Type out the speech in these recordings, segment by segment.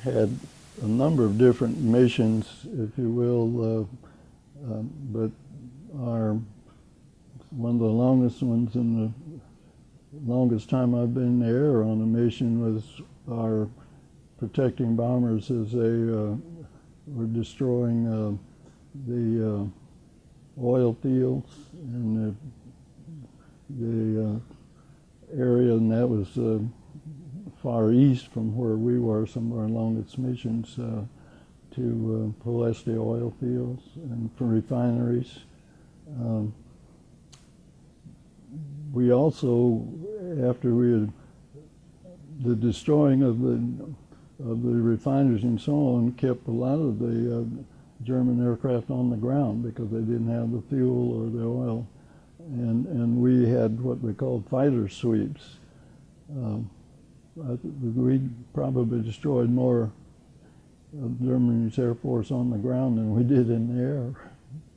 had a number of different missions, if you will, but one of the longest ones and the longest time I've been there on a mission was our protecting bombers as they were destroying the oil fields and the area, and that was far east from where we were, some of our longest missions to police the oil fields and for refineries. We also, after the destroying of the refineries and so on, kept a lot of the German aircraft on the ground because they didn't have the fuel or the oil. And we had what we called fighter sweeps. We probably destroyed more of Germany's Air Force on the ground than we did in the air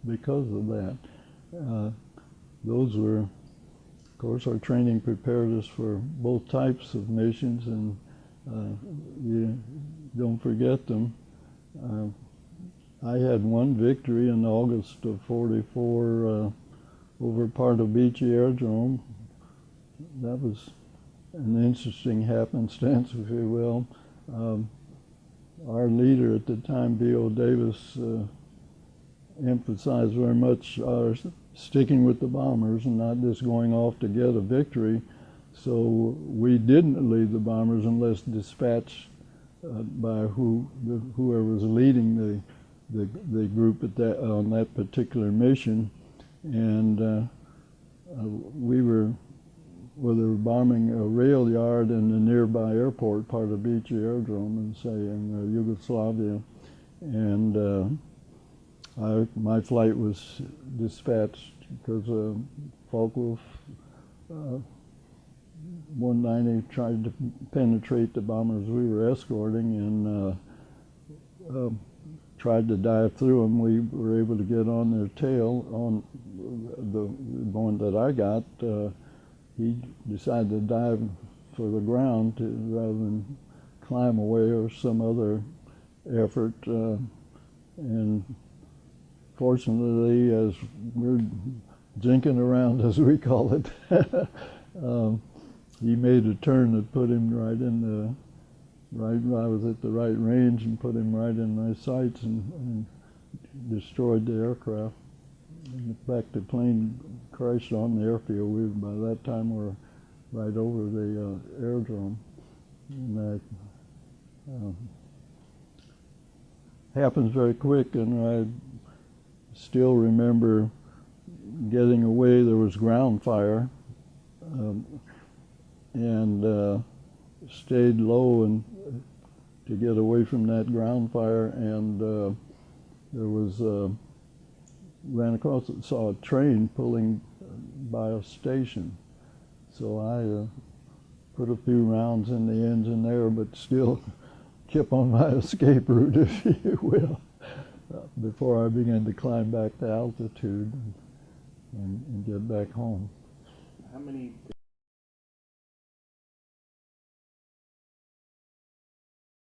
because of that. Those were, of course, our training prepared us for both types of missions, and you don't forget them. I had one victory in August of '44 over part of Beachy Aerodrome. That was an interesting happenstance, if you will. Our leader at the time, B.O. Davis, emphasized very much our sticking with the bombers and not just going off to get a victory. So we didn't lead the bombers unless dispatched by whoever was leading the group on that particular mission. And we were bombing a rail yard in the nearby airport, part of Beachy Aerodrome, and say in Yugoslavia. And my flight was dispatched because Focke-Wulf 190 tried to penetrate the bombers we were escorting and tried to dive through them. We were able to get on their tail. On the one that I got, he decided to dive for the ground rather than climb away or some other effort. And fortunately, as we're jinking around, as we call it, he made a turn that put him right in the I was at the right range and put him right in my sights and destroyed the aircraft. In fact, the plane crashed on the airfield. By that time, we're right over the aerodrome. And that happens very quick, and I still remember getting away. There was ground fire, and stayed low and to get away from that ground fire, and there was ran across it, saw a train pulling by a station. So I put a few rounds in the engine there, but still kept on my escape route, if you will, before I began to climb back to altitude and get back home. How many